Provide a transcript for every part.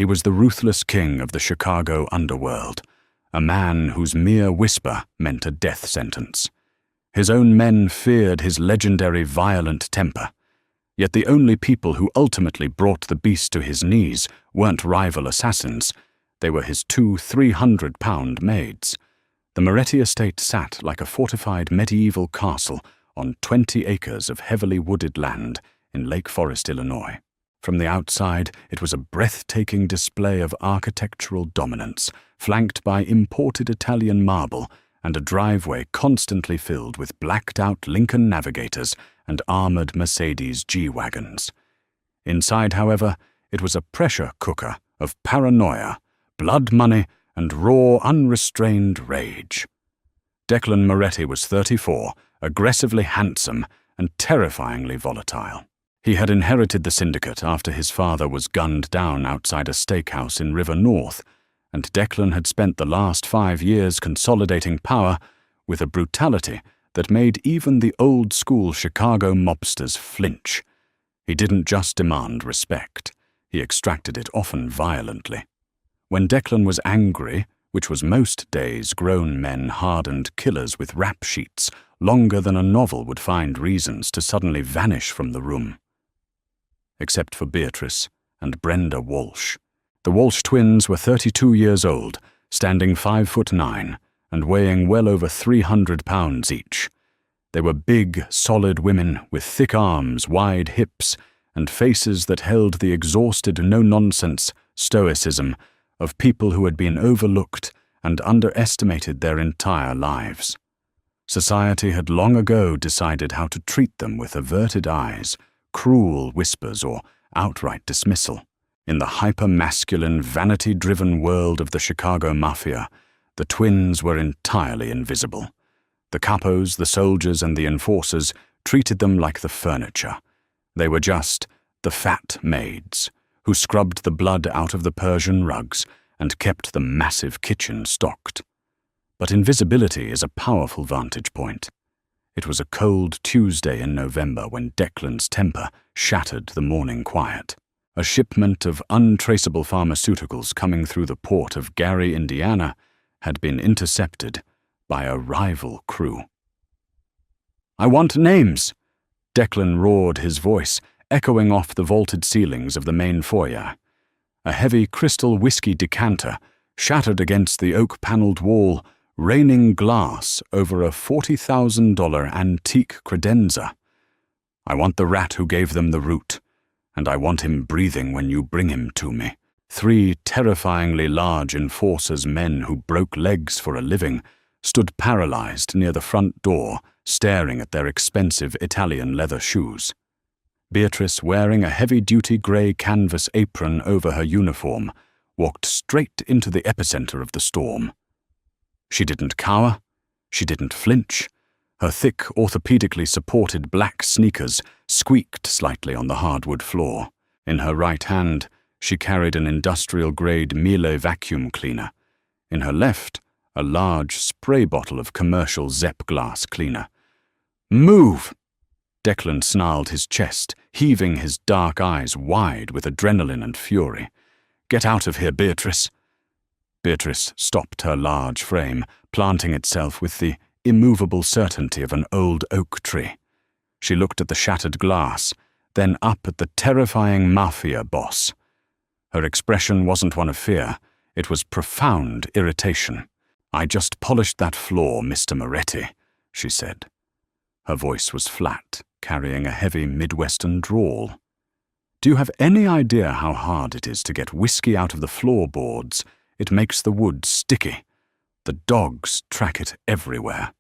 He was the ruthless king of the Chicago underworld, a man whose mere whisper meant a death sentence. His own men feared his legendary violent temper, yet the only people who ultimately brought the beast to his knees weren't rival assassins. They were his two 300-pound maids. The Moretti estate sat like a fortified medieval castle on 20 acres of heavily wooded land in Lake Forest, Illinois. From the outside, it was a breathtaking display of architectural dominance, flanked by imported Italian marble and a driveway constantly filled with blacked-out Lincoln Navigators and armored Mercedes G-Wagons. Inside, however, it was a pressure cooker of paranoia, blood money, and raw, unrestrained rage. Declan Moretti was 34, aggressively handsome, and terrifyingly volatile. He had inherited the syndicate after his father was gunned down outside a steakhouse in River North, and Declan had spent the last 5 years consolidating power with a brutality that made even the old-school Chicago mobsters flinch. He didn't just demand respect. He extracted it often violently. When Declan was angry, which was most days, grown men hardened killers with rap sheets longer than a novel would find reasons to suddenly vanish from the room. Except for Beatrice and Brenda Walsh. The Walsh twins were 32 years old, standing 5'9", and weighing well over 300 pounds each. They were big, solid women with thick arms, wide hips, and faces that held the exhausted no-nonsense stoicism of people who had been overlooked and underestimated their entire lives. Society had long ago decided how to treat them with averted eyes, cruel whispers, or outright dismissal. In the hyper-masculine, vanity-driven world of the Chicago Mafia, the twins were entirely invisible. The capos, the soldiers, and the enforcers treated them like the furniture. They were just the fat maids, who scrubbed the blood out of the Persian rugs and kept the massive kitchen stocked. But invisibility is a powerful vantage point. It was a cold Tuesday in November when Declan's temper shattered the morning quiet. A shipment of untraceable pharmaceuticals coming through the port of Gary, Indiana, had been intercepted by a rival crew. "I want names!" Declan roared, his voice echoing off the vaulted ceilings of the main foyer. A heavy crystal whiskey decanter shattered against the oak-paneled wall, raining glass over a $40,000 antique credenza. "I want the rat who gave them the root, and I want him breathing when you bring him to me." 3 terrifyingly large enforcers' men who broke legs for a living stood paralyzed near the front door, staring at their expensive Italian leather shoes. Beatrice, wearing a heavy-duty grey canvas apron over her uniform, walked straight into the epicenter of the storm. She didn't cower. She didn't flinch. Her thick, orthopedically supported black sneakers squeaked slightly on the hardwood floor. In her right hand, she carried an industrial-grade Miele vacuum cleaner. In her left, a large spray bottle of commercial Zepp glass cleaner. "Move!" Declan snarled his chest, heaving his dark eyes wide with adrenaline and fury. "Get out of here, Beatrice." Beatrice stopped her large frame, planting itself with the immovable certainty of an old oak tree. She looked at the shattered glass, then up at the terrifying mafia boss. Her expression wasn't one of fear, it was profound irritation. "I just polished that floor, Mr. Moretti," she said. Her voice was flat, carrying a heavy Midwestern drawl. "Do you have any idea how hard it is to get whiskey out of the floorboards? It makes the wood sticky. The dogs track it everywhere."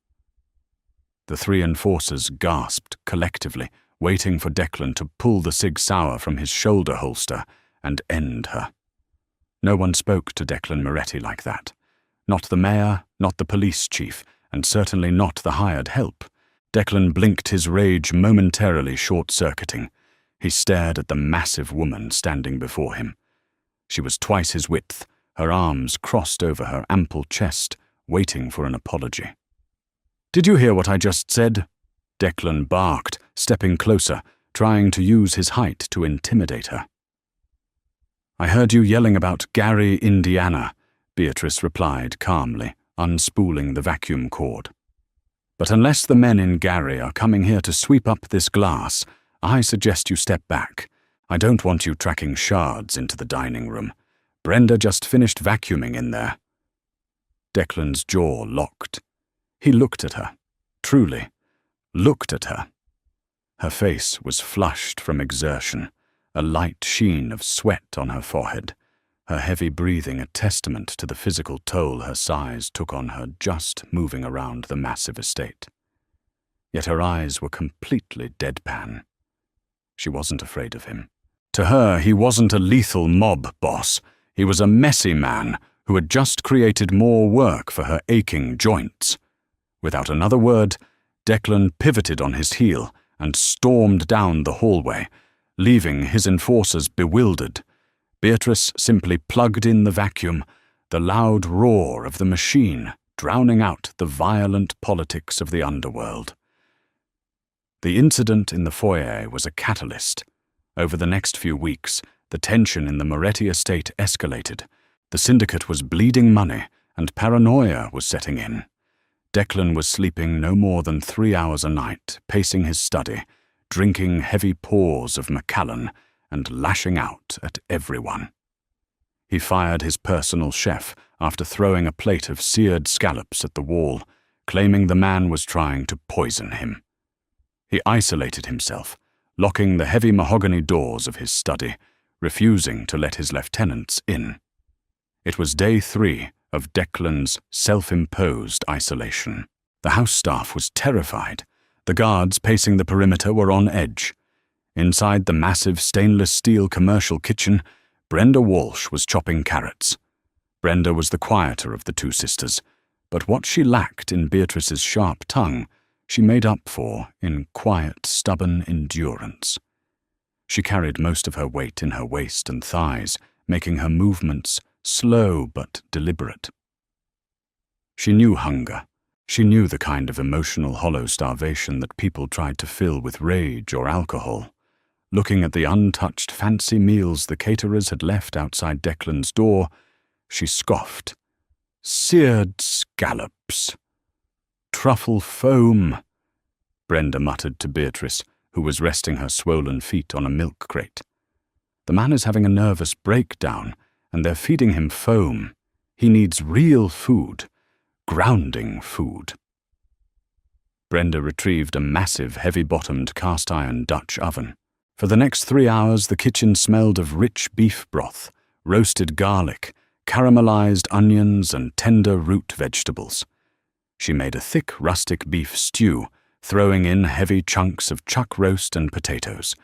The 3 enforcers gasped collectively, waiting for Declan to pull the Sig Sauer from his shoulder holster and end her. No one spoke to Declan Moretti like that. Not the mayor, not the police chief, and certainly not the hired help. Declan blinked, his rage momentarily short-circuiting. He stared at the massive woman standing before him. She was twice his width, her arms crossed over her ample chest, waiting for an apology. "Did you hear what I just said?" Declan barked, stepping closer, trying to use his height to intimidate her. "I heard you yelling about Gary, Indiana," Beatrice replied calmly, unspooling the vacuum cord. "But unless the men in Gary are coming here to sweep up this glass, I suggest you step back. I don't want you tracking shards into the dining room. Brenda just finished vacuuming in there." Declan's jaw locked. He looked at her. Truly, looked at her. Her face was flushed from exertion, a light sheen of sweat on her forehead, her heavy breathing a testament to the physical toll her size took on her just moving around the massive estate. Yet her eyes were completely deadpan. She wasn't afraid of him. To her, he wasn't a lethal mob boss. He was a messy man who had just created more work for her aching joints. Without another word, Declan pivoted on his heel and stormed down the hallway, leaving his enforcers bewildered. Beatrice simply plugged in the vacuum, the loud roar of the machine drowning out the violent politics of the underworld. The incident in the foyer was a catalyst. Over the next few weeks, the tension in the Moretti estate escalated. The syndicate was bleeding money, and paranoia was setting in. Declan was sleeping no more than 3 hours a night, pacing his study, drinking heavy pours of Macallan, and lashing out at everyone. He fired his personal chef after throwing a plate of seared scallops at the wall, claiming the man was trying to poison him. He isolated himself, locking the heavy mahogany doors of his study, refusing to let his lieutenants in. It was day 3 of Declan's self-imposed isolation. The house staff was terrified. The guards pacing the perimeter were on edge. Inside the massive stainless steel commercial kitchen, Brenda Walsh was chopping carrots. Brenda was the quieter of the two sisters, but what she lacked in Beatrice's sharp tongue, she made up for in quiet, stubborn endurance. She carried most of her weight in her waist and thighs, making her movements slow but deliberate. She knew hunger. She knew the kind of emotional hollow starvation that people tried to fill with rage or alcohol. Looking at the untouched fancy meals the caterers had left outside Declan's door, she scoffed. "Seared scallops. Truffle foam," Brenda muttered to Beatrice, who was resting her swollen feet on a milk crate. "The man is having a nervous breakdown, and they're feeding him foam. He needs real food, grounding food." Brenda retrieved a massive, heavy-bottomed cast-iron Dutch oven. For the next 3 hours, the kitchen smelled of rich beef broth, roasted garlic, caramelized onions, and tender root vegetables. She made a thick, rustic beef stew, throwing in heavy chunks of chuck roast and potatoes.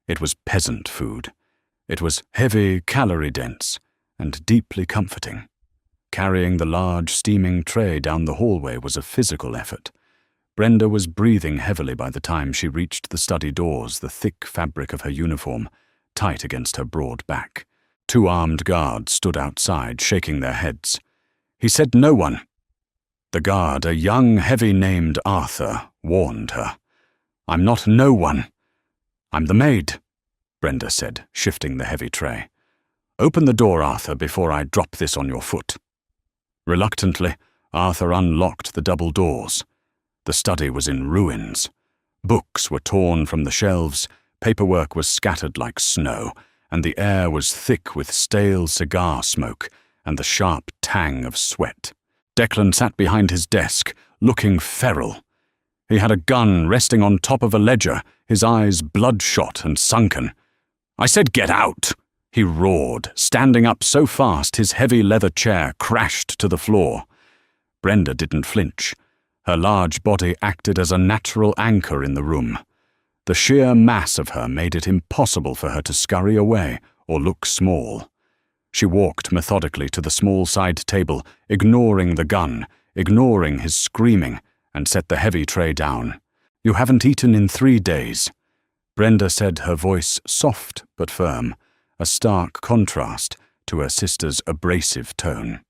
It was peasant food. It was heavy, calorie-dense, and deeply comforting. Carrying the large, steaming tray down the hallway was a physical effort. Brenda was breathing heavily by the time she reached the study doors, the thick fabric of her uniform tight against her broad back. 2 armed guards stood outside, shaking their heads. "He said no one." The guard, a young, heavy named Arthur, warned her. "I'm not no one. I'm the maid," Brenda said, shifting the heavy tray. "Open the door, Arthur, before I drop this on your foot." Reluctantly, Arthur unlocked the double doors. The study was in ruins. Books were torn from the shelves, paperwork was scattered like snow, and the air was thick with stale cigar smoke and the sharp tang of sweat. Declan sat behind his desk, looking feral. He had a gun resting on top of a ledger, his eyes bloodshot and sunken. "I said get out!" he roared, standing up so fast his heavy leather chair crashed to the floor. Brenda didn't flinch. Her large body acted as a natural anchor in the room. The sheer mass of her made it impossible for her to scurry away or look small. She walked methodically to the small side table, ignoring the gun, ignoring his screaming, and set the heavy tray down. "You haven't eaten in 3 days," Brenda said, her voice soft but firm, a stark contrast to her sister's abrasive tone.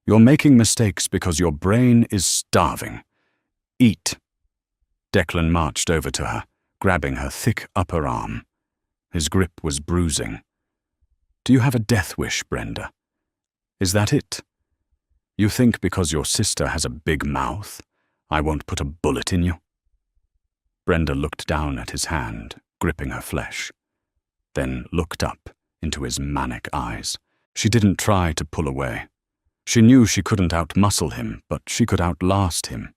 "You're making mistakes because your brain is starving. Eat." Declan marched over to her, grabbing her thick upper arm. His grip was bruising. Do you have a death wish, Brenda? Is that it? You think because your sister has a big mouth, I won't put a bullet in you?" Brenda looked down at his hand, gripping her flesh, then looked up into his manic eyes. She didn't try to pull away. She knew she couldn't outmuscle him, but she could outlast him.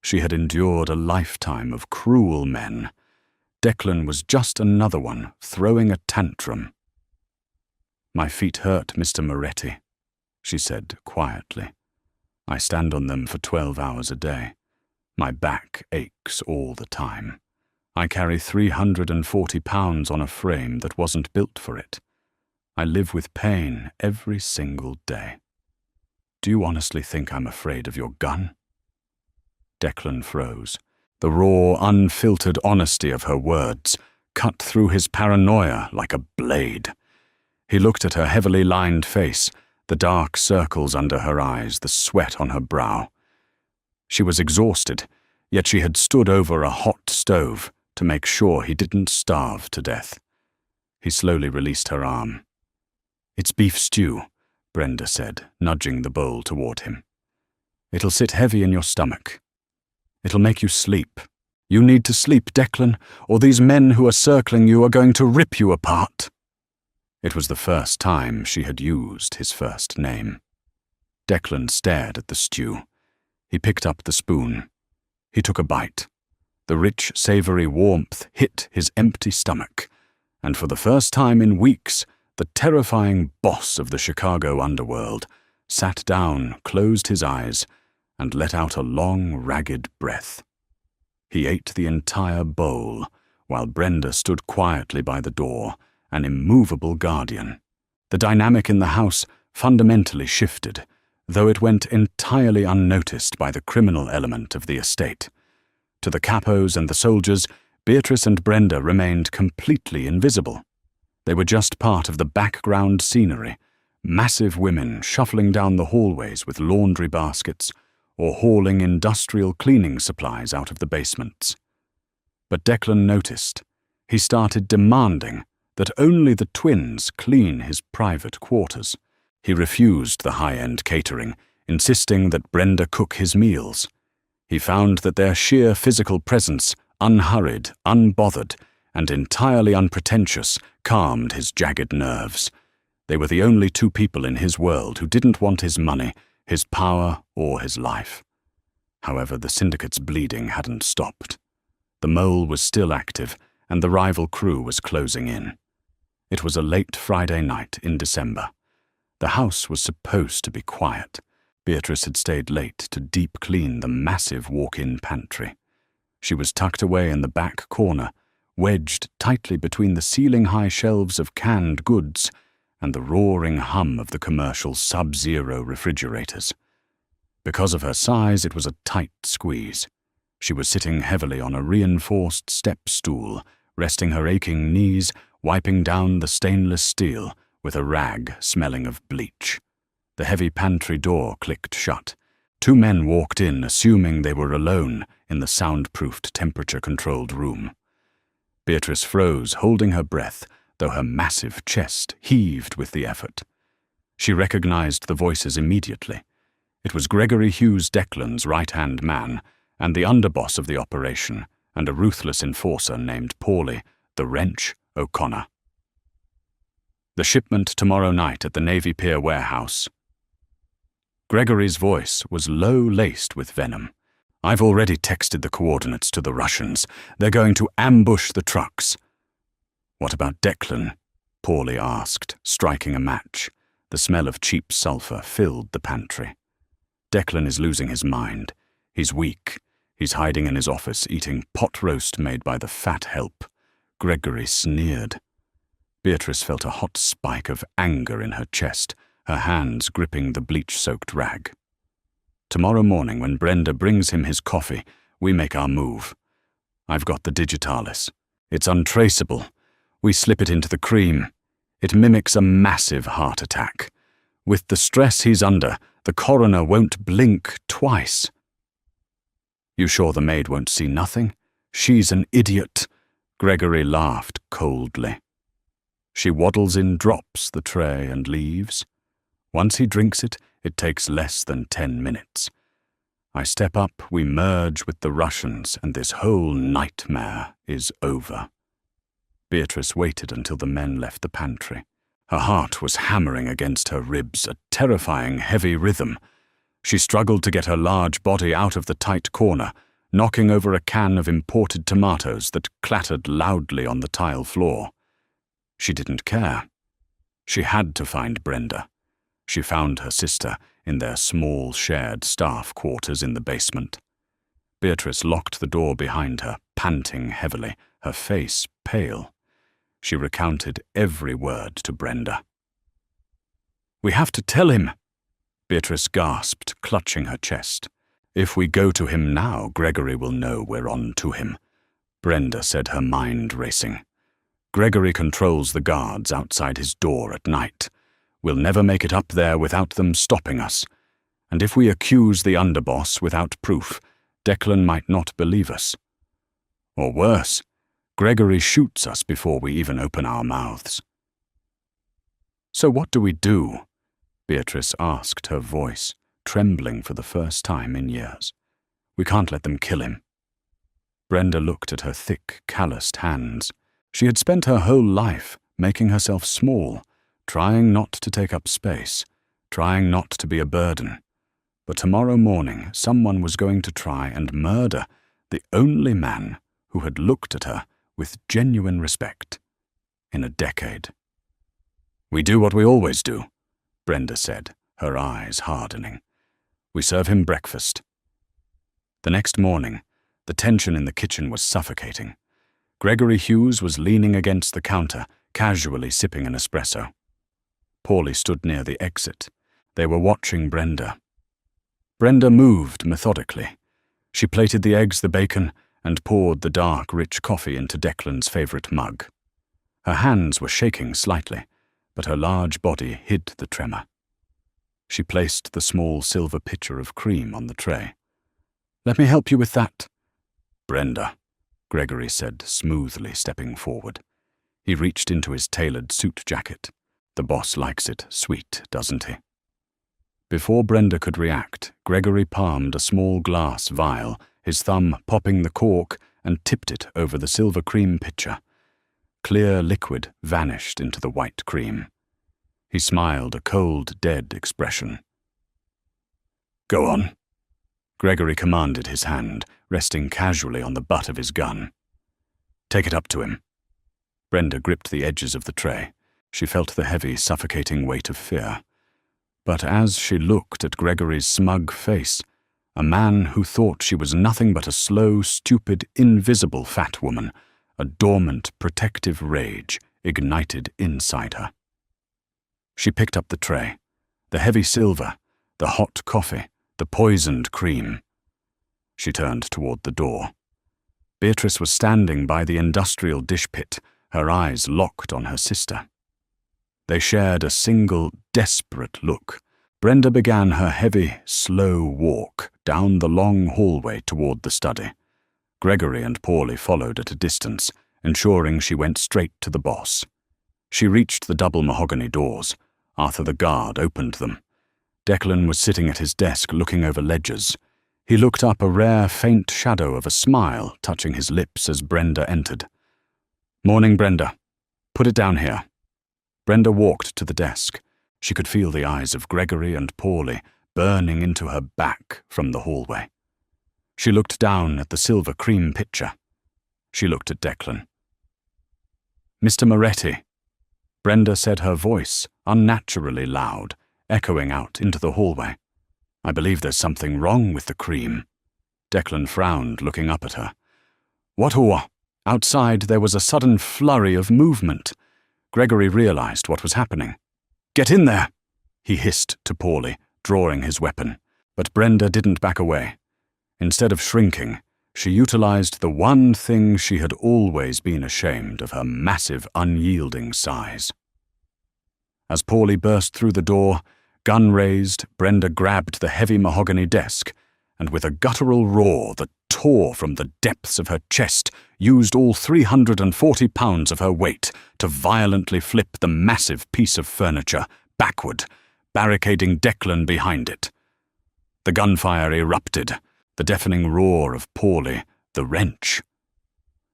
She had endured a lifetime of cruel men. Declan was just another one throwing a tantrum. "My feet hurt, Mr. Moretti," she said quietly. "I stand on them for 12 hours a day. My back aches all the time. I carry 340 pounds on a frame that wasn't built for it. I live with pain every single day. Do you honestly think I'm afraid of your gun?" Declan froze. The raw, unfiltered honesty of her words cut through his paranoia like a blade. He looked at her heavily lined face, the dark circles under her eyes, the sweat on her brow. She was exhausted, yet she had stood over a hot stove to make sure he didn't starve to death. He slowly released her arm. "It's beef stew," Brenda said, nudging the bowl toward him. "It'll sit heavy in your stomach. It'll make you sleep. You need to sleep, Declan, or these men who are circling you are going to rip you apart." It was the first time she had used his first name. Declan stared at the stew. He picked up the spoon. He took a bite. The rich, savory warmth hit his empty stomach, and for the first time in weeks, the terrifying boss of the Chicago underworld sat down, closed his eyes, and let out a long, ragged breath. He ate the entire bowl, while Brenda stood quietly by the door, an immovable guardian. The dynamic in the house fundamentally shifted, though it went entirely unnoticed by the criminal element of the estate. To the capos and the soldiers, Beatrice and Brenda remained completely invisible. They were just part of the background scenery, massive women shuffling down the hallways with laundry baskets, or hauling industrial cleaning supplies out of the basements. But Declan noticed. He started demanding that only the twins clean his private quarters. He refused the high-end catering, insisting that Brenda cook his meals. He found that their sheer physical presence, unhurried, unbothered, and entirely unpretentious, calmed his jagged nerves. They were the only two people in his world who didn't want his money, his power, or his life. However, the syndicate's bleeding hadn't stopped. The mole was still active, and the rival crew was closing in. It was a late Friday night in December. The house was supposed to be quiet. Beatrice had stayed late to deep clean the massive walk-in pantry. She was tucked away in the back corner, wedged tightly between the ceiling-high shelves of canned goods and the roaring hum of the commercial sub-zero refrigerators. Because of her size, it was a tight squeeze. She was sitting heavily on a reinforced step stool, resting her aching knees, wiping down the stainless steel with a rag smelling of bleach. The heavy pantry door clicked shut. Two men walked in, assuming they were alone in the soundproofed, temperature-controlled room. Beatrice froze, holding her breath, though her massive chest heaved with the effort. She recognized the voices immediately. It was Gregory Hughes Declan's right-hand man, and the underboss of the operation, and a ruthless enforcer named Paulie, the Wrench, O'Connor. "The shipment tomorrow night at the Navy Pier warehouse." Gregory's voice was low-laced with venom. "I've already texted the coordinates to the Russians. They're going to ambush the trucks." "What about Declan?" Paulie asked, striking a match. The smell of cheap sulfur filled the pantry. "Declan is losing his mind. He's weak. He's hiding in his office, eating pot roast made by the fat help." Gregory sneered. Beatrice felt a hot spike of anger in her chest, her hands gripping the bleach-soaked rag. "Tomorrow morning, when Brenda brings him his coffee, we make our move. I've got the digitalis. It's untraceable. We slip it into the cream. It mimics a massive heart attack. With the stress he's under, the coroner won't blink twice." "You sure the maid won't see nothing? She's an idiot." Gregory laughed coldly. She waddles in, drops the tray, and leaves. Once he drinks it, it takes less than 10 minutes. I step up, we merge with the Russians, and this whole nightmare is over. Beatrice waited until the men left the pantry. Her heart was hammering against her ribs, a terrifying heavy rhythm. She struggled to get her large body out of the tight corner, knocking over a can of imported tomatoes that clattered loudly on the tile floor. She didn't care. She had to find Brenda. She found her sister in their small shared staff quarters in the basement. Beatrice locked the door behind her, panting heavily, her face pale. She recounted every word to Brenda. "We have to tell him," Beatrice gasped, clutching her chest. "If we go to him now, Gregory will know we're on to him," Brenda said, her mind racing. "Gregory controls the guards outside his door at night. We'll never make it up there without them stopping us. And if we accuse the underboss without proof, Declan might not believe us. Or worse, Gregory shoots us before we even open our mouths." "So what do we do?" Beatrice asked, her voice trembling for the first time in years. "We can't let them kill him." Brenda looked at her thick, calloused hands. She had spent her whole life making herself small, trying not to take up space, trying not to be a burden. But tomorrow morning, someone was going to try and murder the only man who had looked at her with genuine respect in a decade. "We do what we always do," Brenda said, her eyes hardening. "We serve him breakfast." The next morning, the tension in the kitchen was suffocating. Gregory Hughes was leaning against the counter, casually sipping an espresso. Paulie stood near the exit. They were watching Brenda. Brenda moved methodically. She plated the eggs, the bacon, and poured the dark, rich coffee into Declan's favorite mug. Her hands were shaking slightly, but her large body hid the tremor. She placed the small silver pitcher of cream on the tray. "Let me help you with that." "Brenda," Gregory said smoothly, stepping forward. He reached into his tailored suit jacket. "The boss likes it sweet, doesn't he?" Before Brenda could react, Gregory palmed a small glass vial, his thumb popping the cork, and tipped it over the silver cream pitcher. Clear liquid vanished into the white cream. He smiled, a cold, dead expression. "Go on," Gregory commanded, his hand resting casually on the butt of his gun. "Take it up to him." Brenda gripped the edges of the tray. She felt the heavy, suffocating weight of fear. But as she looked at Gregory's smug face, a man who thought she was nothing but a slow, stupid, invisible fat woman, a dormant, protective rage ignited inside her. She picked up the tray, the heavy silver, the hot coffee, the poisoned cream. She turned toward the door. Beatrice was standing by the industrial dish pit, her eyes locked on her sister. They shared a single, desperate look. Brenda began her heavy, slow walk down the long hallway toward the study. Gregory and Paulie followed at a distance, ensuring she went straight to the boss. She reached the double mahogany doors. Arthur the guard opened them. Declan was sitting at his desk looking over ledgers. He looked up, a rare, faint shadow of a smile touching his lips as Brenda entered. "Morning, Brenda. Put it down here." Brenda walked to the desk. She could feel the eyes of Gregory and Paulie burning into her back from the hallway. She looked down at the silver cream pitcher. She looked at Declan. "Mr. Moretti," Brenda said, her voice unnaturally loud, echoing out into the hallway. "I believe there's something wrong with the cream." Declan frowned, looking up at her. "What or?" Outside there was a sudden flurry of movement. Gregory realized what was happening. "Get in there," he hissed to Paulie, drawing his weapon. But Brenda didn't back away. Instead of shrinking, she utilized the one thing she had always been ashamed of, her massive, unyielding size. As Paulie burst through the door, gun raised, Brenda grabbed the heavy mahogany desk, and with a guttural roar that tore from the depths of her chest, used all 340 pounds of her weight to violently flip the massive piece of furniture backward, barricading Declan behind it. The gunfire erupted, the deafening roar of Paulie, the wrench.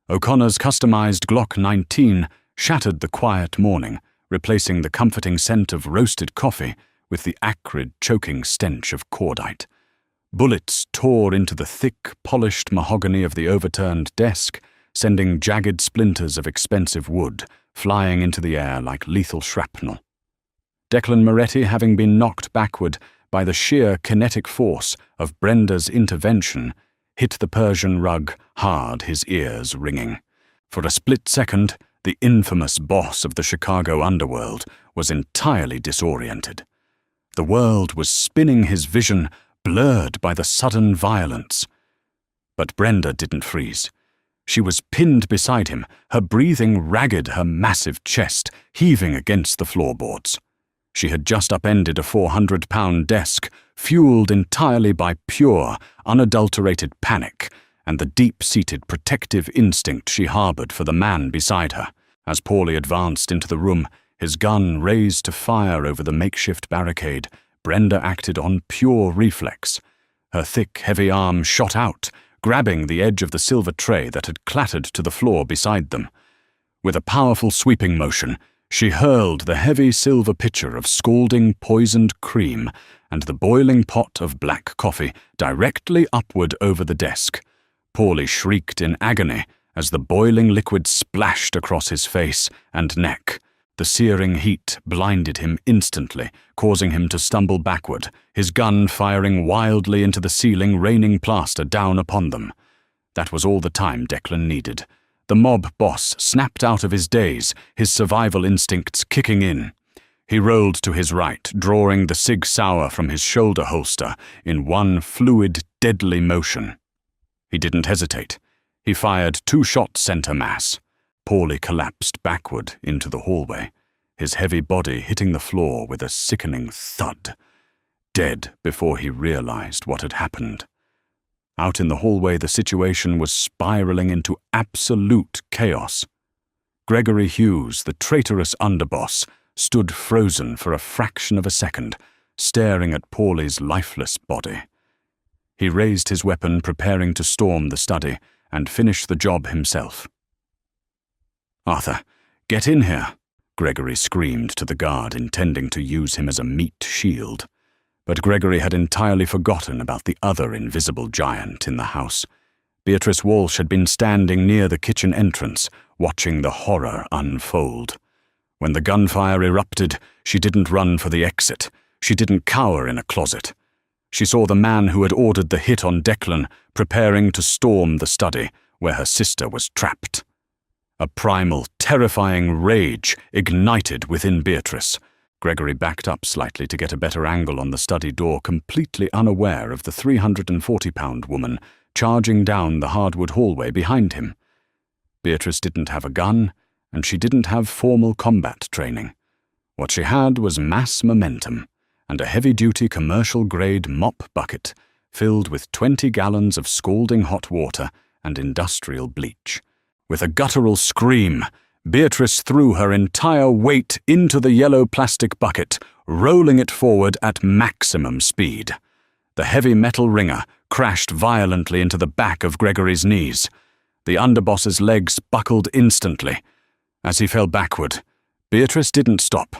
O'Connor's customized Glock 19 shattered the quiet morning, replacing the comforting scent of roasted coffee with the acrid, choking stench of cordite. Bullets tore into the thick, polished mahogany of the overturned desk, sending jagged splinters of expensive wood flying into the air like lethal shrapnel. Declan Moretti, having been knocked backward by the sheer kinetic force of Brenda's intervention, hit the Persian rug hard, his ears ringing. For a split second, the infamous boss of the Chicago underworld was entirely disoriented. The world was spinning his vision, blurred by the sudden violence. But Brenda didn't freeze. She was pinned beside him, her breathing ragged, her massive chest heaving against the floorboards. She had just upended a 400-pound desk, fueled entirely by pure, unadulterated panic and the deep-seated protective instinct she harbored for the man beside her. As Paulie advanced into the room, his gun raised to fire over the makeshift barricade, Brenda acted on pure reflex. Her thick, heavy arm shot out, grabbing the edge of the silver tray that had clattered to the floor beside them. With a powerful sweeping motion, she hurled the heavy silver pitcher of scalding poisoned cream and the boiling pot of black coffee directly upward over the desk. Paulie shrieked in agony as the boiling liquid splashed across his face and neck. The searing heat blinded him instantly, causing him to stumble backward, his gun firing wildly into the ceiling, raining plaster down upon them. That was all the time Declan needed. The mob boss snapped out of his daze, his survival instincts kicking in. He rolled to his right, drawing the Sig Sauer from his shoulder holster in one fluid, deadly motion. He didn't hesitate. He fired 2 shots center mass. Paulie collapsed backward into the hallway, his heavy body hitting the floor with a sickening thud, dead before he realized what had happened. Out in the hallway, the situation was spiraling into absolute chaos. Gregory Hughes, the traitorous underboss, stood frozen for a fraction of a second, staring at Paulie's lifeless body. He raised his weapon, preparing to storm the study and finish the job himself. "Arthur, get in here," Gregory screamed to the guard, intending to use him as a meat shield. But Gregory had entirely forgotten about the other invisible giant in the house. Beatrice Walsh had been standing near the kitchen entrance, watching the horror unfold. When the gunfire erupted, she didn't run for the exit. She didn't cower in a closet. She saw the man who had ordered the hit on Declan preparing to storm the study where her sister was trapped. A primal, terrifying rage ignited within Beatrice. Gregory backed up slightly to get a better angle on the study door, completely unaware of the 340-pound woman charging down the hardwood hallway behind him. Beatrice didn't have a gun, and she didn't have formal combat training. What she had was mass momentum and a heavy-duty commercial-grade mop bucket filled with 20 gallons of scalding hot water and industrial bleach. With a guttural scream, Beatrice threw her entire weight into the yellow plastic bucket, rolling it forward at maximum speed. The heavy metal ringer crashed violently into the back of Gregory's knees. The underboss's legs buckled instantly. As he fell backward, Beatrice didn't stop.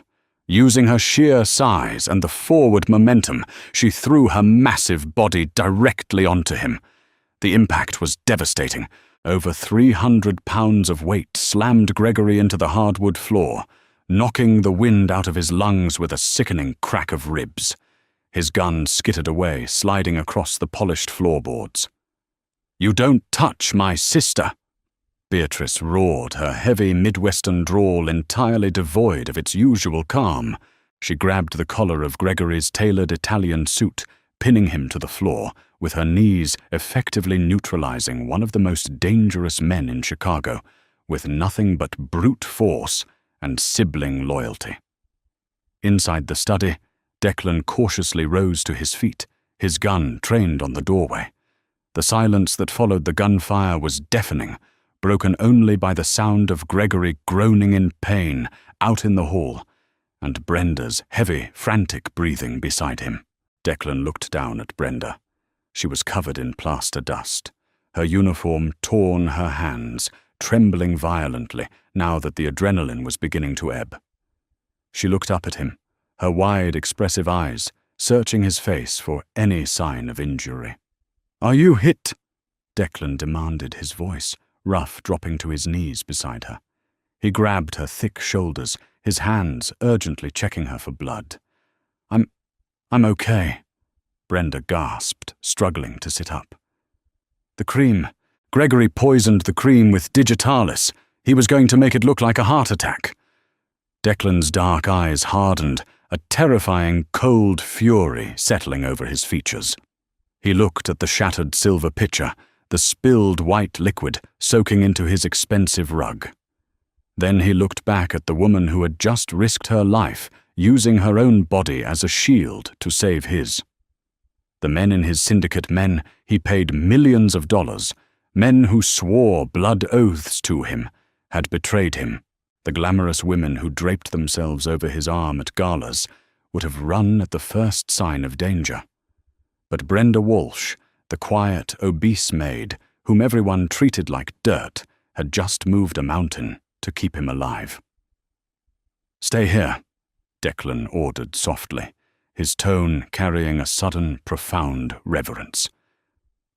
Using her sheer size and the forward momentum, she threw her massive body directly onto him. The impact was devastating. Over 300 pounds of weight slammed Gregory into the hardwood floor, knocking the wind out of his lungs with a sickening crack of ribs. His gun skittered away, sliding across the polished floorboards. "You don't touch my sister!" Beatrice roared, her heavy Midwestern drawl entirely devoid of its usual calm. She grabbed the collar of Gregory's tailored Italian suit, pinning him to the floor, with her knees effectively neutralizing one of the most dangerous men in Chicago, with nothing but brute force and sibling loyalty. Inside the study, Declan cautiously rose to his feet, his gun trained on the doorway. The silence that followed the gunfire was deafening, broken only by the sound of Gregory groaning in pain out in the hall, and Brenda's heavy, frantic breathing beside him. Declan looked down at Brenda. She was covered in plaster dust, her uniform torn her hands, trembling violently now that the adrenaline was beginning to ebb. She looked up at him, her wide, expressive eyes searching his face for any sign of injury. "Are you hit?" Declan demanded, his voice rough, dropping to his knees beside her. He grabbed her thick shoulders, his hands urgently checking her for blood. I'm okay," Brenda gasped, struggling to sit up. "The cream. Gregory poisoned the cream with digitalis. He was going to make it look like a heart attack." Declan's dark eyes hardened, a terrifying, cold fury settling over his features. He looked at the shattered silver pitcher, the spilled white liquid soaking into his expensive rug. Then he looked back at the woman who had just risked her life, using her own body as a shield to save his. The men in his syndicate, men he paid millions of dollars, men who swore blood oaths to him, had betrayed him. The glamorous women who draped themselves over his arm at galas would have run at the first sign of danger. But Brenda Walsh, the quiet, obese maid, whom everyone treated like dirt, had just moved a mountain to keep him alive. "Stay here," Declan ordered softly, his tone carrying a sudden, profound reverence.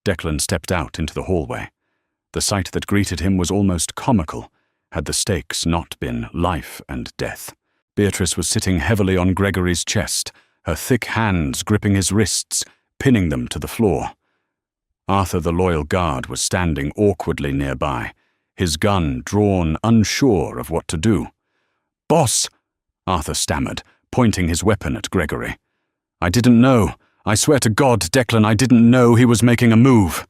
Declan stepped out into the hallway. The sight that greeted him was almost comical, had the stakes not been life and death. Beatrice was sitting heavily on Gregory's chest, her thick hands gripping his wrists, pinning them to the floor. Arthur the loyal guard was standing awkwardly nearby, his gun drawn, unsure of what to do. "Boss," Arthur stammered, pointing his weapon at Gregory. "I didn't know. I swear to God, Declan, I didn't know he was making a move."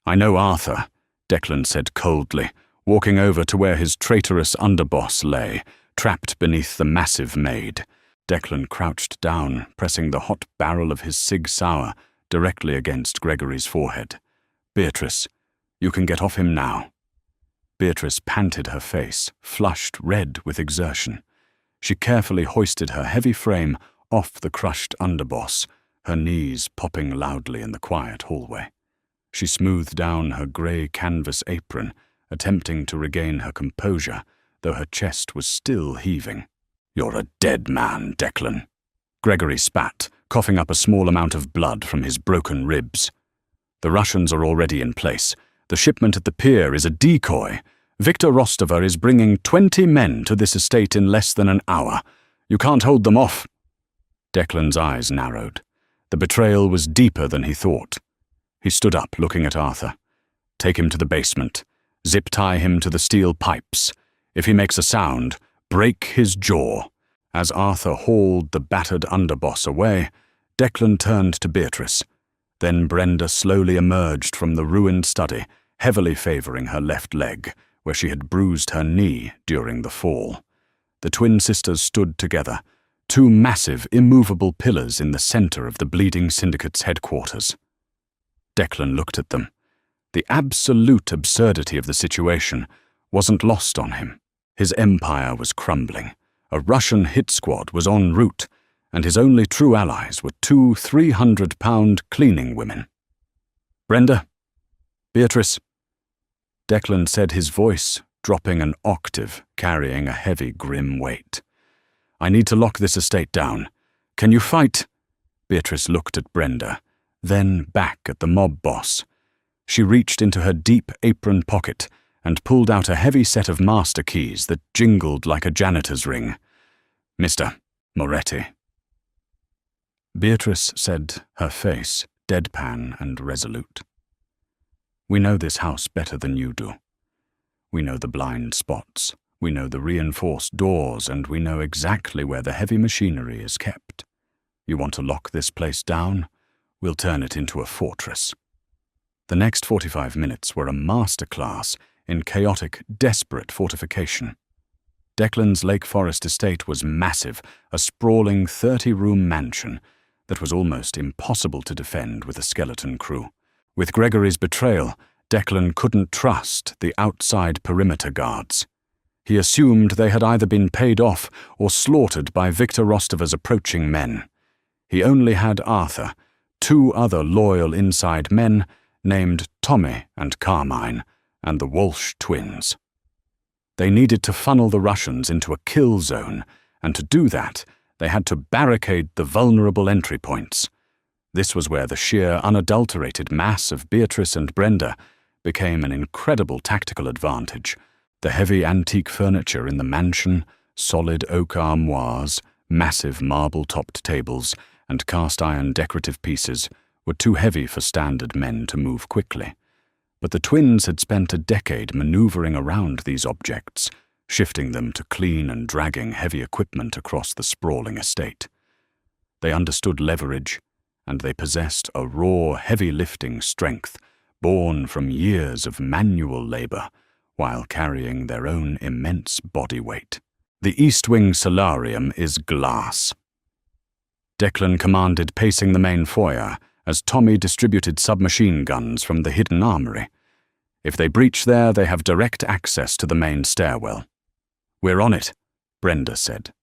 "I know Arthur," Declan said coldly, walking over to where his traitorous underboss lay, trapped beneath the massive maid. Declan crouched down, pressing the hot barrel of his Sig Sauer directly against Gregory's forehead. "Beatrice, you can get off him now." Beatrice panted, her face flushed red with exertion. She carefully hoisted her heavy frame off the crushed underboss, her knees popping loudly in the quiet hallway. She smoothed down her grey canvas apron, attempting to regain her composure, though her chest was still heaving. "You're a dead man, Declan." Gregory spat, coughing up a small amount of blood from his broken ribs. "The Russians are already in place. The shipment at the pier is a decoy. Victor Rostova is bringing 20 men to this estate in less than an hour. You can't hold them off." Declan's eyes narrowed. The betrayal was deeper than he thought. He stood up, looking at Arthur. "Take him to the basement. Zip-tie him to the steel pipes. If he makes a sound, break his jaw." As Arthur hauled the battered underboss away, Declan turned to Beatrice. Then Brenda slowly emerged from the ruined study, heavily favoring her left leg, where she had bruised her knee during the fall. The twin sisters stood together, two massive, immovable pillars in the center of the Bleeding Syndicate's headquarters. Declan looked at them. The absolute absurdity of the situation wasn't lost on him. His empire was crumbling. A Russian hit squad was en route, and his only true allies were two 300-pound cleaning women. "Brenda? Beatrice?" Declan said, his voice dropping an octave, carrying a heavy, grim weight. "I need to lock this estate down. Can you fight?" Beatrice looked at Brenda, then back at the mob boss. She reached into her deep apron pocket and pulled out a heavy set of master keys that jingled like a janitor's ring. "Mr. Moretti." Beatrice said, her face deadpan and resolute. "We know this house better than you do. We know the blind spots, we know the reinforced doors, and we know exactly where the heavy machinery is kept. You want to lock this place down? We'll turn it into a fortress." The next 45 minutes were a masterclass in chaotic, desperate fortification. Declan's Lake Forest estate was massive, a sprawling 30-room mansion that was almost impossible to defend with a skeleton crew. With Gregory's betrayal, Declan couldn't trust the outside perimeter guards. He assumed they had either been paid off or slaughtered by Victor Rostover's approaching men. He only had Arthur, two other loyal inside men named Tommy and Carmine, and the Walsh twins. They needed to funnel the Russians into a kill zone, and to do that, they had to barricade the vulnerable entry points. This was where the sheer, unadulterated mass of Beatrice and Brenda became an incredible tactical advantage. The heavy antique furniture in the mansion, solid oak armoires, massive marble-topped tables, and cast-iron decorative pieces were too heavy for standard men to move quickly. But the twins had spent a decade maneuvering around these objects, shifting them to clean and dragging heavy equipment across the sprawling estate. They understood leverage, and they possessed a raw, heavy-lifting strength born from years of manual labor while carrying their own immense body weight. The East Wing solarium is glass. Declan commanded pacing the main foyer as Tommy distributed submachine guns from the hidden armory. If they breach there, they have direct access to the main stairwell. "We're on it," Brenda said.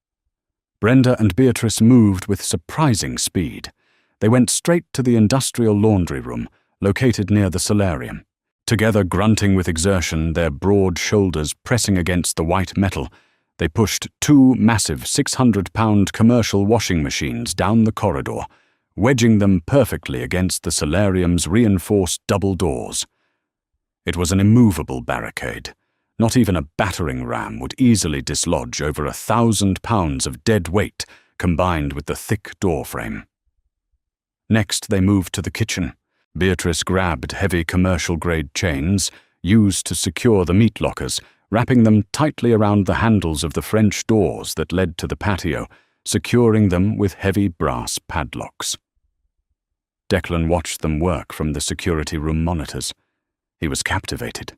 Brenda and Beatrice moved with surprising speed. They went straight to the industrial laundry room, located near the solarium. Together, grunting with exertion, their broad shoulders pressing against the white metal, they pushed two massive 600-pound commercial washing machines down the corridor, wedging them perfectly against the solarium's reinforced double doors. It was an immovable barricade. Not even a battering ram would easily dislodge over 1,000 pounds of dead weight combined with the thick door frame. Next, they moved to the kitchen. Beatrice grabbed heavy commercial-grade chains, used to secure the meat lockers, wrapping them tightly around the handles of the French doors that led to the patio, securing them with heavy brass padlocks. Declan watched them work from the security room monitors. He was captivated.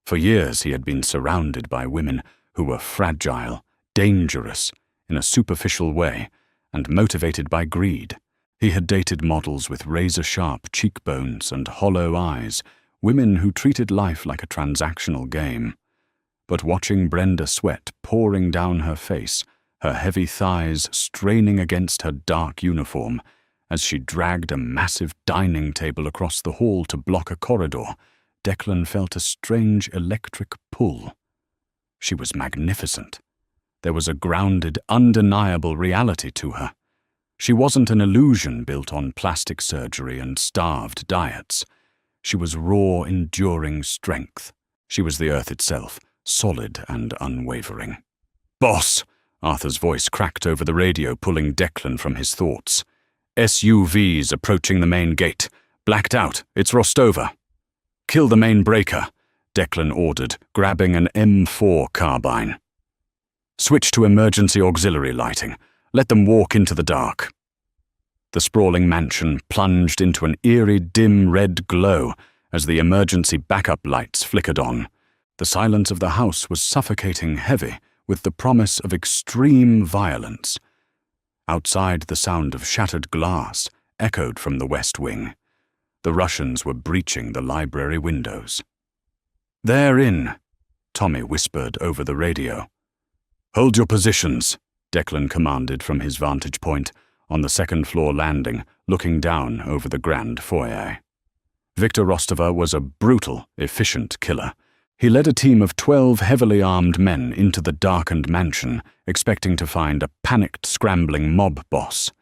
For years he had been surrounded by women who were fragile, dangerous, in a superficial way, and motivated by greed. He had dated models with razor-sharp cheekbones and hollow eyes, women who treated life like a transactional game. But watching Brenda sweat pouring down her face, her heavy thighs straining against her dark uniform, as she dragged a massive dining table across the hall to block a corridor, Declan felt a strange electric pull. She was magnificent. There was a grounded, undeniable reality to her. She wasn't an illusion built on plastic surgery and starved diets. She was raw, enduring strength. She was the earth itself, solid and unwavering. "Boss!" Arthur's voice cracked over the radio, pulling Declan from his thoughts. "SUVs approaching the main gate. Blacked out. It's Rostova." "Kill the main breaker," Declan ordered, grabbing an M4 carbine. "Switch to emergency auxiliary lighting. Let them walk into the dark." The sprawling mansion plunged into an eerie, dim red glow as the emergency backup lights flickered on. The silence of the house was suffocating heavy with the promise of extreme violence. Outside, the sound of shattered glass echoed from the West Wing. The Russians were breaching the library windows. "They're in," Tommy whispered over the radio. "Hold your positions," Declan commanded from his vantage point on the second-floor landing, looking down over the grand foyer. Victor Rostover was a brutal, efficient killer. He led a team of 12 heavily armed men into the darkened mansion, expecting to find a panicked, scrambling mob boss.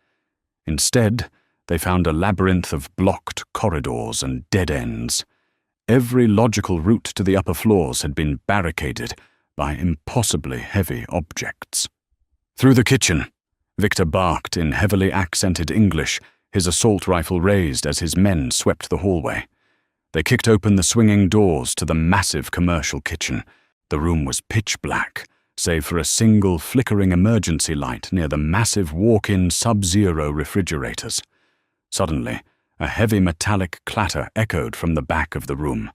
Instead, they found a labyrinth of blocked corridors and dead ends. Every logical route to the upper floors had been barricaded by impossibly heavy objects. "Through the kitchen," Victor barked in heavily accented English, his assault rifle raised as his men swept the hallway. They kicked open the swinging doors to the massive commercial kitchen. The room was pitch black, save for a single flickering emergency light near the massive walk-in sub-zero refrigerators. Suddenly, a heavy metallic clatter echoed from the back of the room.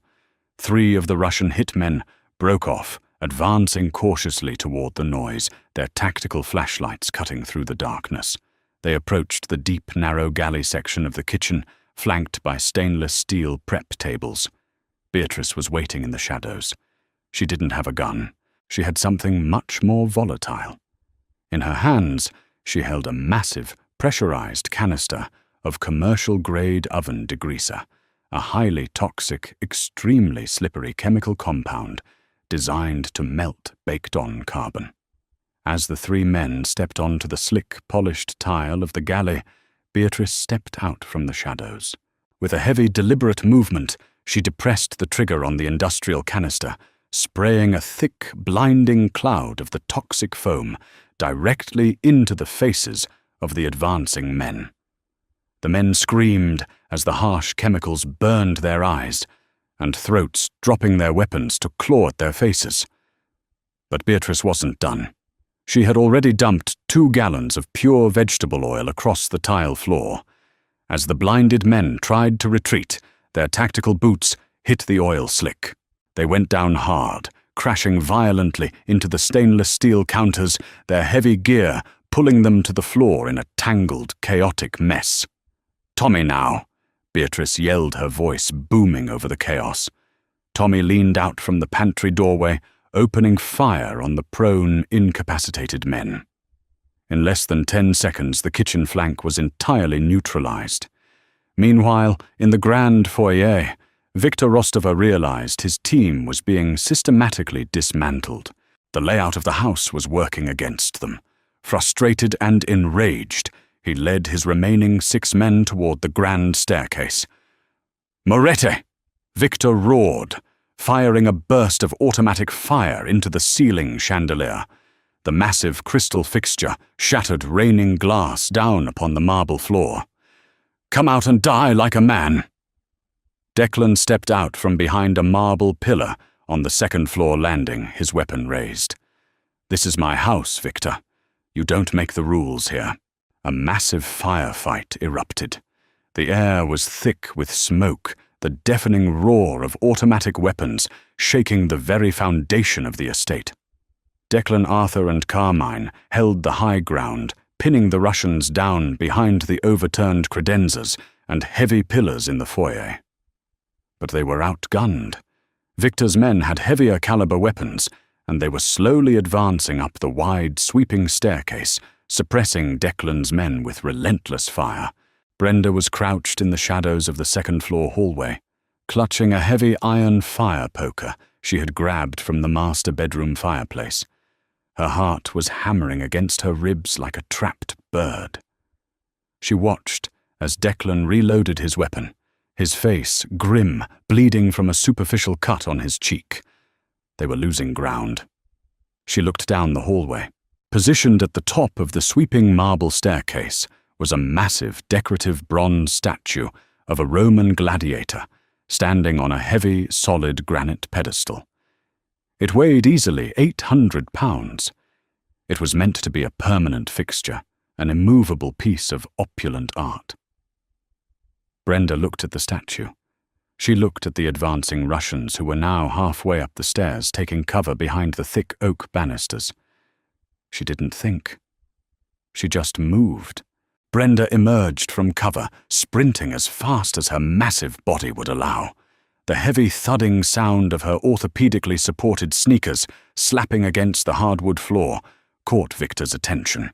3 of the Russian hitmen broke off, advancing cautiously toward the noise, their tactical flashlights cutting through the darkness. They approached the deep, narrow galley section of the kitchen, flanked by stainless steel prep tables. Beatrice was waiting in the shadows. She didn't have a gun. She had something much more volatile. In her hands, she held a massive, pressurized canister of commercial-grade oven degreaser, a highly toxic, extremely slippery chemical compound designed to melt baked-on carbon. As the three men stepped onto the slick, polished tile of the galley, Beatrice stepped out from the shadows. With a heavy, deliberate movement, she depressed the trigger on the industrial canister, spraying a thick, blinding cloud of the toxic foam directly into the faces of the advancing men. The men screamed as the harsh chemicals burned their eyes, and throats, dropping their weapons, to claw at their faces. But Beatrice wasn't done. She had already dumped 2 gallons of pure vegetable oil across the tile floor. As the blinded men tried to retreat, their tactical boots hit the oil slick. They went down hard, crashing violently into the stainless steel counters, their heavy gear pulling them to the floor in a tangled, chaotic mess. "Tommy now!" Beatrice yelled, her voice booming over the chaos. Tommy leaned out from the pantry doorway, opening fire on the prone, incapacitated men. In less than 10 seconds, the kitchen flank was entirely neutralized. Meanwhile, in the grand foyer, Viktor Rostova realized his team was being systematically dismantled. The layout of the house was working against them. Frustrated and enraged, he led his remaining 6 men toward the grand staircase. "Moretti!" Viktor roared, firing a burst of automatic fire into the ceiling chandelier. The massive crystal fixture shattered raining glass down upon the marble floor. "Come out and die like a man!" Declan stepped out from behind a marble pillar on the second-floor landing, his weapon raised. "This is my house, Viktor. You don't make the rules here." A massive firefight erupted. The air was thick with smoke, the deafening roar of automatic weapons shaking the very foundation of the estate. Declan, Arthur, and Carmine held the high ground, pinning the Russians down behind the overturned credenzas and heavy pillars in the foyer. But they were outgunned. Victor's men had heavier caliber weapons, and they were slowly advancing up the wide, sweeping staircase, suppressing Declan's men with relentless fire. Brenda was crouched in the shadows of the second-floor hallway, clutching a heavy iron fire poker she had grabbed from the master bedroom fireplace. Her heart was hammering against her ribs like a trapped bird. She watched as Declan reloaded his weapon, his face grim, bleeding from a superficial cut on his cheek. They were losing ground. She looked down the hallway. Positioned at the top of the sweeping marble staircase was a massive decorative bronze statue of a Roman gladiator standing on a heavy, solid granite pedestal. It weighed easily 800 pounds. It was meant to be a permanent fixture, an immovable piece of opulent art. Brenda looked at the statue. She looked at the advancing Russians who were now halfway up the stairs, taking cover behind the thick oak banisters. She didn't think. She just moved. Brenda emerged from cover, sprinting as fast as her massive body would allow. The heavy thudding sound of her orthopedically supported sneakers slapping against the hardwood floor caught Victor's attention.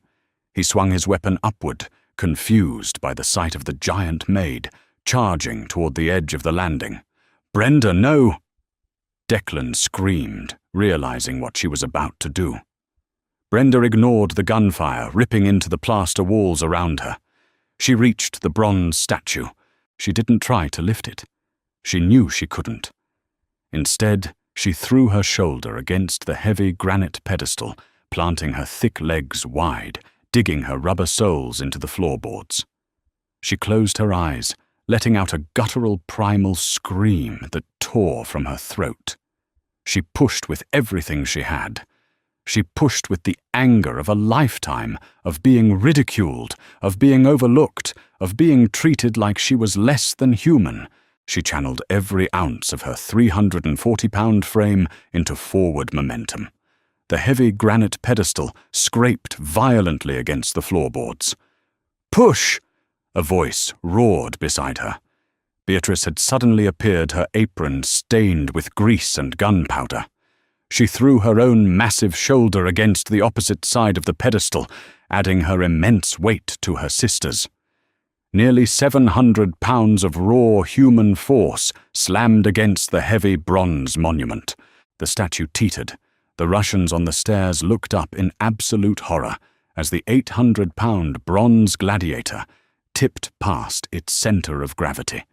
He swung his weapon upward, confused by the sight of the giant maid charging toward the edge of the landing. "Brenda, no!" Declan screamed, realizing what she was about to do. Brenda ignored the gunfire ripping into the plaster walls around her. She reached the bronze statue. She didn't try to lift it. She knew she couldn't. Instead, she threw her shoulder against the heavy granite pedestal, planting her thick legs wide, digging her rubber soles into the floorboards. She closed her eyes, letting out a guttural primal scream that tore from her throat. She pushed with everything she had. She pushed with the anger of a lifetime, of being ridiculed, of being overlooked, of being treated like she was less than human. She channeled every ounce of her 340-pound frame into forward momentum. The heavy granite pedestal scraped violently against the floorboards. "Push!" a voice roared beside her. Beatrice had suddenly appeared, her apron stained with grease and gunpowder. She threw her own massive shoulder against the opposite side of the pedestal, adding her immense weight to her sister's. Nearly 700 pounds of raw human force slammed against the heavy bronze monument. The statue teetered. The Russians on the stairs looked up in absolute horror as the 800-pound bronze gladiator tipped past its center of gravity.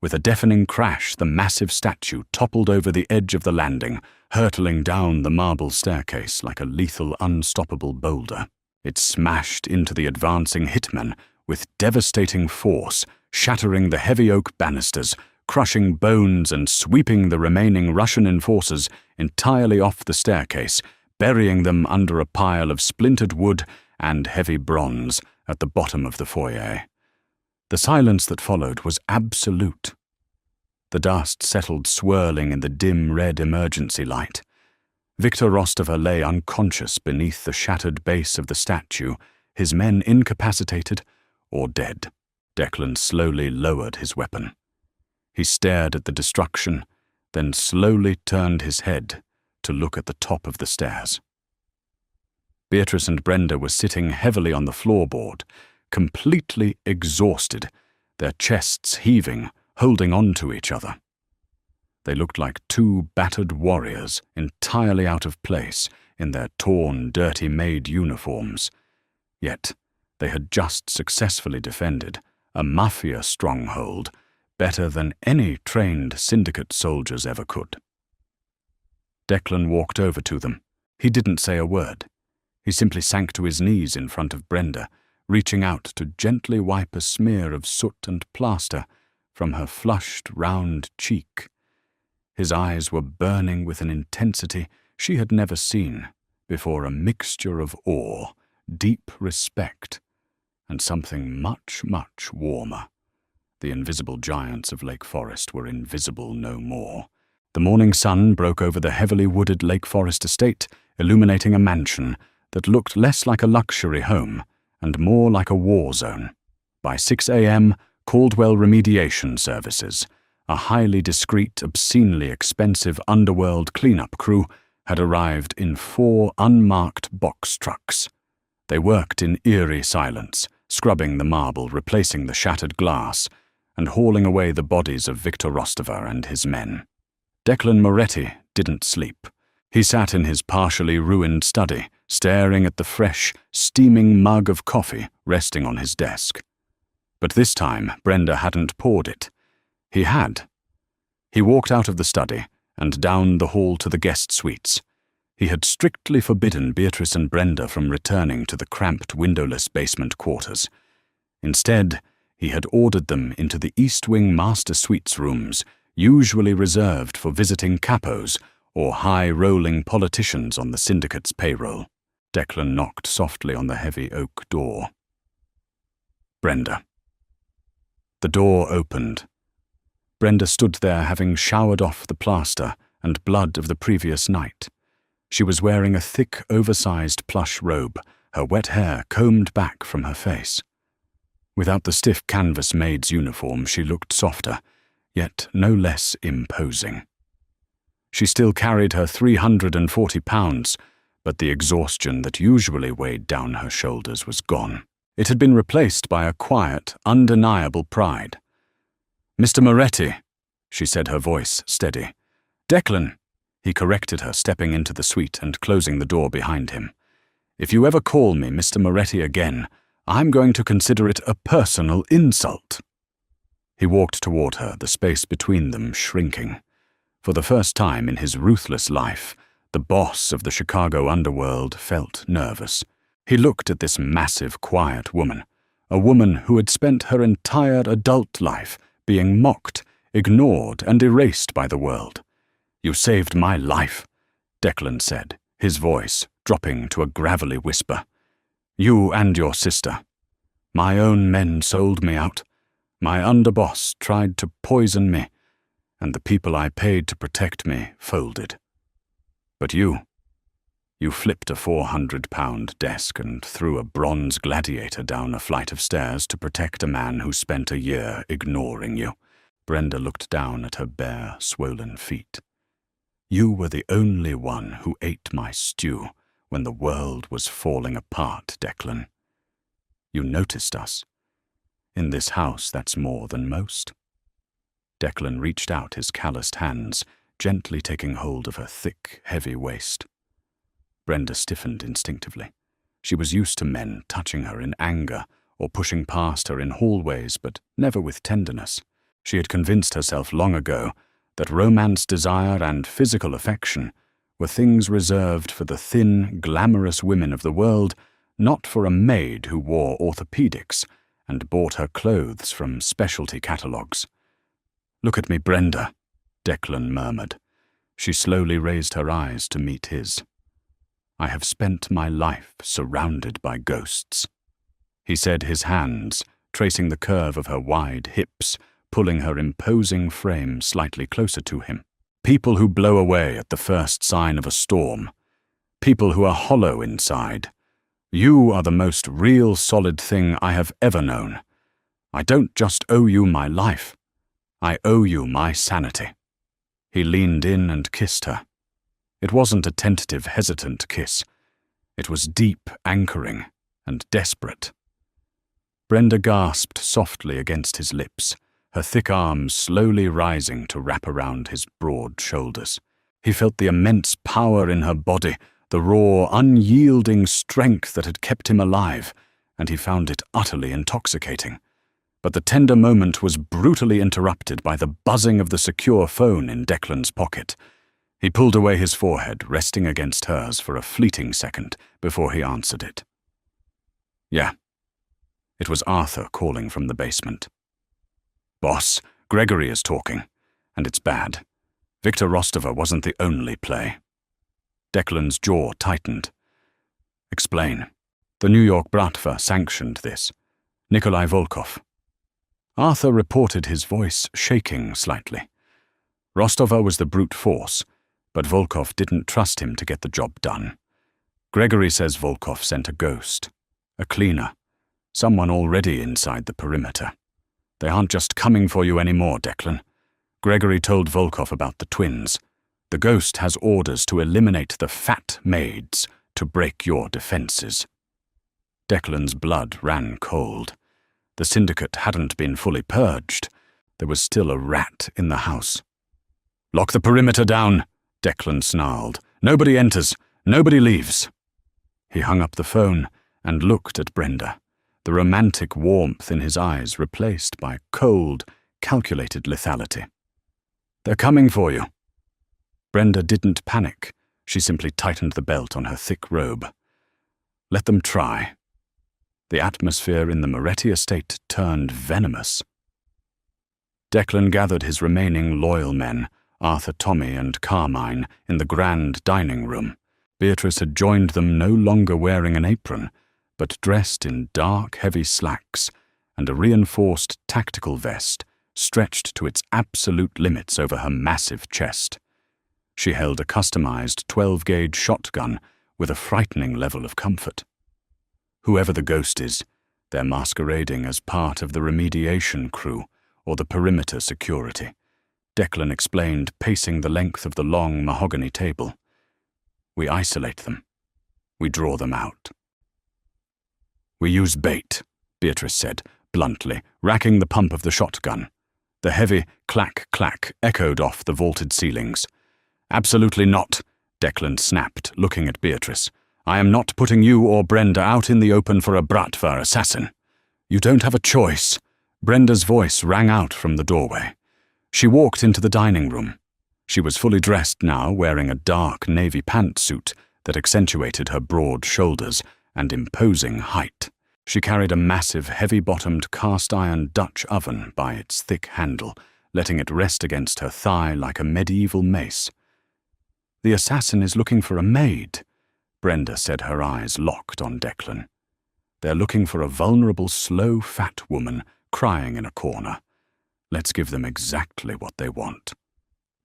With a deafening crash, the massive statue toppled over the edge of the landing, hurtling down the marble staircase like a lethal, unstoppable boulder. It smashed into the advancing hitmen with devastating force, shattering the heavy oak banisters, crushing bones and sweeping the remaining Russian enforcers entirely off the staircase, burying them under a pile of splintered wood and heavy bronze at the bottom of the foyer. The silence that followed was absolute. The dust settled swirling in the dim red emergency light. Viktor Rostova lay unconscious beneath the shattered base of the statue, his men incapacitated or dead. Declan slowly lowered his weapon. He stared at the destruction, then slowly turned his head to look at the top of the stairs. Beatrice and Brenda were sitting heavily on the floorboard, completely exhausted, their chests heaving, holding on to each other. They looked like two battered warriors, entirely out of place in their torn, dirty maid uniforms. Yet they had just successfully defended a mafia stronghold better than any trained syndicate soldiers ever could. Declan walked over to them. He didn't say a word. He simply sank to his knees in front of Brenda, reaching out to gently wipe a smear of soot and plaster from her flushed, round cheek. His eyes were burning with an intensity she had never seen before, a mixture of awe, deep respect, and something much, much warmer. The invisible giants of Lake Forest were invisible no more. The morning sun broke over the heavily wooded Lake Forest estate, illuminating a mansion that looked less like a luxury home and more like a war zone. By 6 a.m., Caldwell Remediation Services, a highly discreet, obscenely expensive underworld cleanup crew, had arrived in 4 unmarked box trucks. They worked in eerie silence, scrubbing the marble, replacing the shattered glass, and hauling away the bodies of Viktor Rostova and his men. Declan Moretti didn't sleep. He sat in his partially ruined study, staring at the fresh, steaming mug of coffee resting on his desk. But this time, Brenda hadn't poured it. He had. He walked out of the study and down the hall to the guest suites. He had strictly forbidden Beatrice and Brenda from returning to the cramped, windowless basement quarters. Instead, he had ordered them into the East Wing Master Suites rooms, usually reserved for visiting capos or high-rolling politicians on the syndicate's payroll. Declan knocked softly on the heavy oak door. Brenda. The door opened. Brenda stood there, having showered off the plaster and blood of the previous night. She was wearing a thick, oversized plush robe, her wet hair combed back from her face. Without the stiff canvas maid's uniform, she looked softer, yet no less imposing. She still carried her 340 pounds, but the exhaustion that usually weighed down her shoulders was gone. It had been replaced by a quiet, undeniable pride. "Mr. Moretti," she said, her voice steady. "Declan," he corrected her, stepping into the suite and closing the door behind him. "If you ever call me Mr. Moretti again, I'm going to consider it a personal insult." He walked toward her, the space between them shrinking. For the first time in his ruthless life, the boss of the Chicago underworld felt nervous. He looked at this massive, quiet woman, a woman who had spent her entire adult life being mocked, ignored, and erased by the world. "You saved my life," Declan said, his voice dropping to a gravelly whisper. "You and your sister. My own men sold me out. My underboss tried to poison me, and the people I paid to protect me folded. But you flipped a 400-pound desk and threw a bronze gladiator down a flight of stairs to protect a man who spent a year ignoring you." Brenda looked down at her bare, swollen feet. You were the only one who ate my stew when the world was falling apart, Declan. You noticed us. In this house, that's more than most. Declan reached out his calloused hands, gently taking hold of her thick, heavy waist. Brenda stiffened instinctively. She was used to men touching her in anger or pushing past her in hallways, but never with tenderness. She had convinced herself long ago that romance desire and physical affection were things reserved for the thin, glamorous women of the world, not for a maid who wore orthopedics and bought her clothes from specialty catalogues. "Look at me, Brenda," Declan murmured. She slowly raised her eyes to meet his. "I have spent my life surrounded by ghosts," he said, his hands tracing the curve of her wide hips, pulling her imposing frame slightly closer to him. "People who blow away at the first sign of a storm. People who are hollow inside. You are the most real solid thing I have ever known. I don't just owe you my life. I owe you my sanity." He leaned in and kissed her. It wasn't a tentative, hesitant kiss. It was deep, anchoring, and desperate. Brenda gasped softly against his lips, her thick arms slowly rising to wrap around his broad shoulders. He felt the immense power in her body, the raw, unyielding strength that had kept him alive, and he found it utterly intoxicating. But the tender moment was brutally interrupted by the buzzing of the secure phone in Declan's pocket. He pulled away his forehead, resting against hers for a fleeting second before he answered it. "Yeah." It was Arthur calling from the basement. "Boss, Gregory is talking, and it's bad. Victor Rostova wasn't the only play." Declan's jaw tightened. "Explain." "The New York Bratva sanctioned this. Nikolai Volkov." Arthur reported, his voice shaking slightly. Rostova was the brute force, but Volkov didn't trust him to get the job done. Gregory says Volkov sent a ghost, a cleaner, someone already inside the perimeter. They aren't just coming for you anymore, Declan. Gregory told Volkov about the twins. The ghost has orders to eliminate the fat maids to break your defenses. Declan's blood ran cold. The syndicate hadn't been fully purged. There was still a rat in the house. "Lock the perimeter down," Declan snarled. "Nobody enters. Nobody leaves." He hung up the phone and looked at Brenda, the romantic warmth in his eyes replaced by cold, calculated lethality. "They're coming for you." Brenda didn't panic. She simply tightened the belt on her thick robe. "Let them try." The atmosphere in the Moretti estate turned venomous. Declan gathered his remaining loyal men, Arthur, Tommy, and Carmine, in the grand dining room. Beatrice had joined them, no longer wearing an apron, but dressed in dark, heavy slacks and a reinforced tactical vest stretched to its absolute limits over her massive chest. She held a customized 12-gauge shotgun with a frightening level of comfort. Whoever the ghost is, they're masquerading as part of the remediation crew or the perimeter security, Declan explained, pacing the length of the long mahogany table. "We isolate them. We draw them out." "We use bait," Beatrice said, bluntly, racking the pump of the shotgun. The heavy clack-clack echoed off the vaulted ceilings. "Absolutely not," Declan snapped, looking at Beatrice. "I am not putting you or Brenda out in the open for a Bratva assassin." "You don't have a choice." Brenda's voice rang out from the doorway. She walked into the dining room. She was fully dressed now, wearing a dark navy pantsuit that accentuated her broad shoulders and imposing height. She carried a massive, heavy-bottomed cast-iron Dutch oven by its thick handle, letting it rest against her thigh like a medieval mace. "The assassin is looking for a maid," Brenda said, her eyes locked on Declan. "They're looking for a vulnerable, slow, fat woman crying in a corner. Let's give them exactly what they want."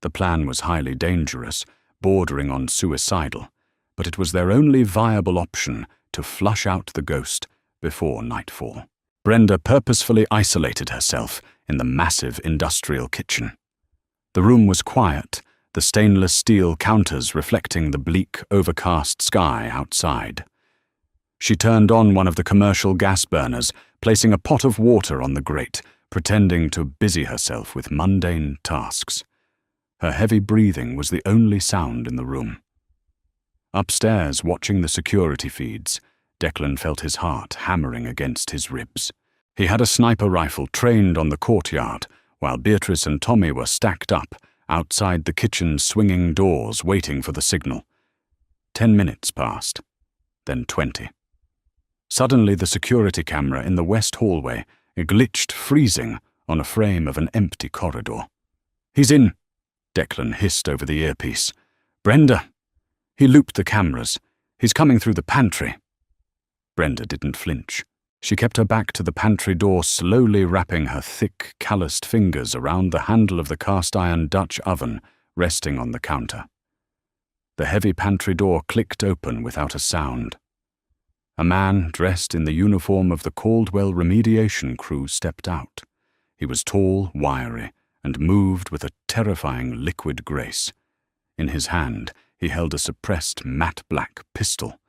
The plan was highly dangerous, bordering on suicidal, but it was their only viable option to flush out the ghost before nightfall. Brenda purposefully isolated herself, in the massive industrial kitchen. The room was quiet, the stainless steel counters reflecting the bleak, overcast sky outside. She turned on one of the commercial gas burners, placing a pot of water on the grate, pretending to busy herself with mundane tasks. Her heavy breathing was the only sound in the room. Upstairs, watching the security feeds, Declan felt his heart hammering against his ribs. He had a sniper rifle trained on the courtyard, while Beatrice and Tommy were stacked up outside the kitchen's swinging doors waiting for the signal. 10 minutes passed, then 20. Suddenly the security camera in the west hallway glitched, freezing on a frame of an empty corridor. "He's in," Declan hissed over the earpiece. "Brenda!" He looped the cameras. "He's coming through the pantry." Brenda didn't flinch. She kept her back to the pantry door, slowly wrapping her thick, calloused fingers around the handle of the cast-iron Dutch oven resting on the counter. The heavy pantry door clicked open without a sound. A man dressed in the uniform of the Caldwell remediation crew stepped out. He was tall, wiry, and moved with a terrifying liquid grace. In his hand, he held a suppressed matte black pistol.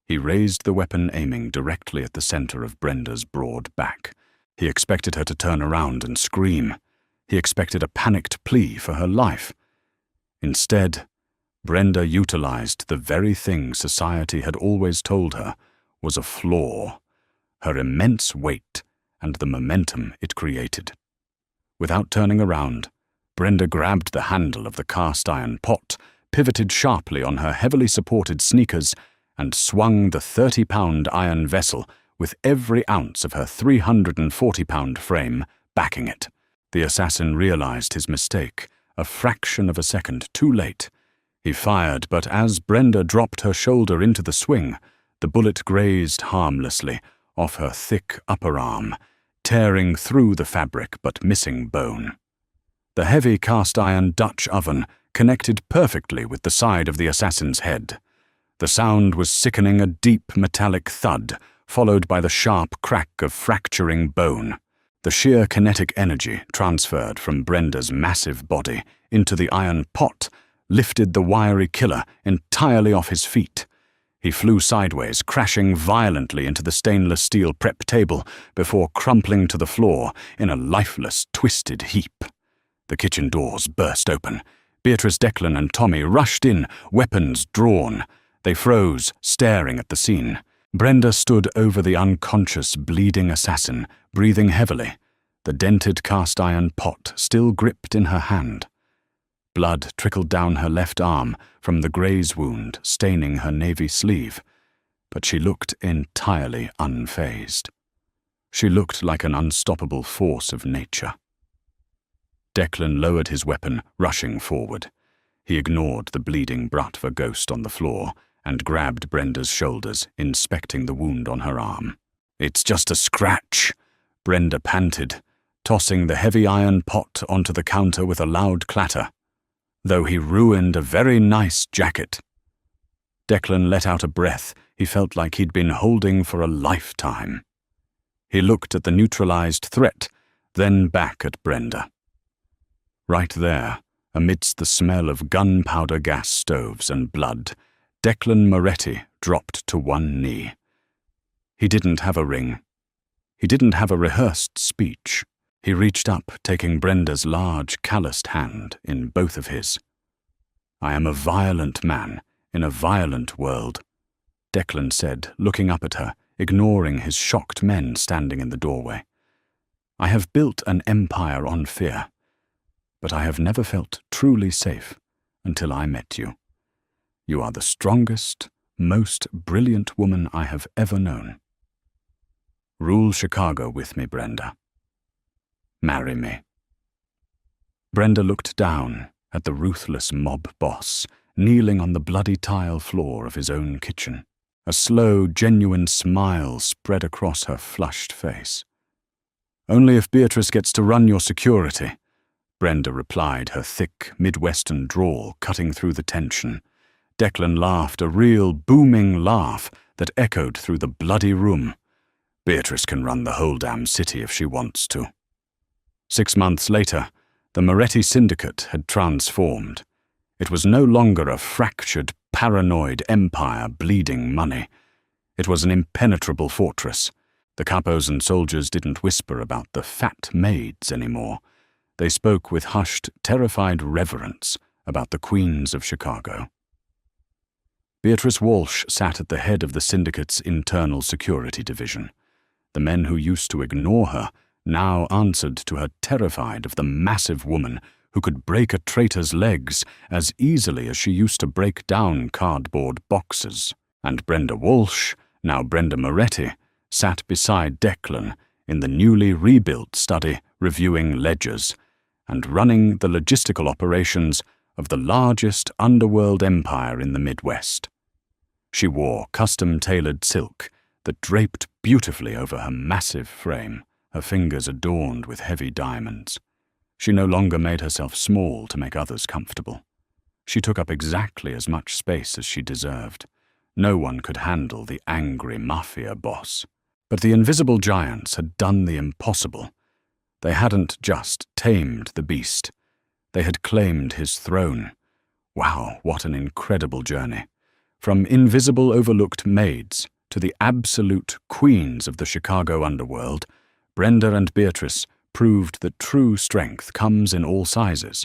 He raised the weapon, aiming directly at the center of Brenda's broad back. He expected her to turn around and scream. He expected a panicked plea for her life. Instead, Brenda utilized the very thing society had always told her was a flaw: her immense weight and the momentum it created. Without turning around, Brenda grabbed the handle of the cast-iron pot, pivoted sharply on her heavily supported sneakers, and swung the 30-pound iron vessel with every ounce of her 340-pound frame backing it. The assassin realized his mistake, a fraction of a second too late. He fired, but as Brenda dropped her shoulder into the swing, the bullet grazed harmlessly off her thick upper arm, tearing through the fabric but missing bone. The heavy cast-iron Dutch oven connected perfectly with the side of the assassin's head. The sound was sickening, a deep metallic thud, followed by the sharp crack of fracturing bone. The sheer kinetic energy transferred from Brenda's massive body into the iron pot lifted the wiry killer entirely off his feet. He flew sideways, crashing violently into the stainless steel prep table before crumpling to the floor in a lifeless, twisted heap. The kitchen doors burst open. Beatrice, Declan, and Tommy rushed in, weapons drawn. They froze, staring at the scene. Brenda stood over the unconscious, bleeding assassin, breathing heavily, the dented cast-iron pot still gripped in her hand. Blood trickled down her left arm from the graze wound staining her navy sleeve, but she looked entirely unfazed. She looked like an unstoppable force of nature. Declan lowered his weapon, rushing forward. He ignored the bleeding Bratva ghost on the floor and grabbed Brenda's shoulders, inspecting the wound on her arm. "It's just a scratch," Brenda panted, tossing the heavy iron pot onto the counter with a loud clatter. "Though he ruined a very nice jacket." Declan let out a breath he felt like he'd been holding for a lifetime. He looked at the neutralized threat, then back at Brenda. Right there, amidst the smell of gunpowder gas stoves and blood, Declan Moretti dropped to one knee. He didn't have a ring. He didn't have a rehearsed speech. He reached up, taking Brenda's large, calloused hand in both of his. "I am a violent man in a violent world," Declan said, looking up at her, ignoring his shocked men standing in the doorway. "I have built an empire on fear, but I have never felt truly safe until I met you. You are the strongest, most brilliant woman I have ever known. Rule Chicago with me, Brenda. Marry me." Brenda looked down at the ruthless mob boss, kneeling on the bloody tile floor of his own kitchen. A slow, genuine smile spread across her flushed face. "Only if Beatrice gets to run your security," Brenda replied, her thick, Midwestern drawl cutting through the tension. Declan laughed, a real, booming laugh that echoed through the bloody room. "Beatrice can run the whole damn city if she wants to." 6 months later, the Moretti syndicate had transformed. It was no longer a fractured, paranoid empire bleeding money. It was an impenetrable fortress. The capos and soldiers didn't whisper about the fat maids anymore. They spoke with hushed, terrified reverence about the queens of Chicago. Beatrice Walsh sat at the head of the syndicate's internal security division. The men who used to ignore her now answered to her, terrified of the massive woman who could break a traitor's legs as easily as she used to break down cardboard boxes. And Brenda Walsh, now Brenda Moretti, sat beside Declan in the newly rebuilt study reviewing ledgers and running the logistical operations of the largest underworld empire in the Midwest. She wore custom-tailored silk that draped beautifully over her massive frame, her fingers adorned with heavy diamonds. She no longer made herself small to make others comfortable. She took up exactly as much space as she deserved. No one could handle the angry mafia boss. But the invisible giants had done the impossible. They hadn't just tamed the beast. They had claimed his throne. Wow, what an incredible journey. From invisible overlooked maids to the absolute queens of the Chicago underworld, Brenda and Beatrice proved that true strength comes in all sizes.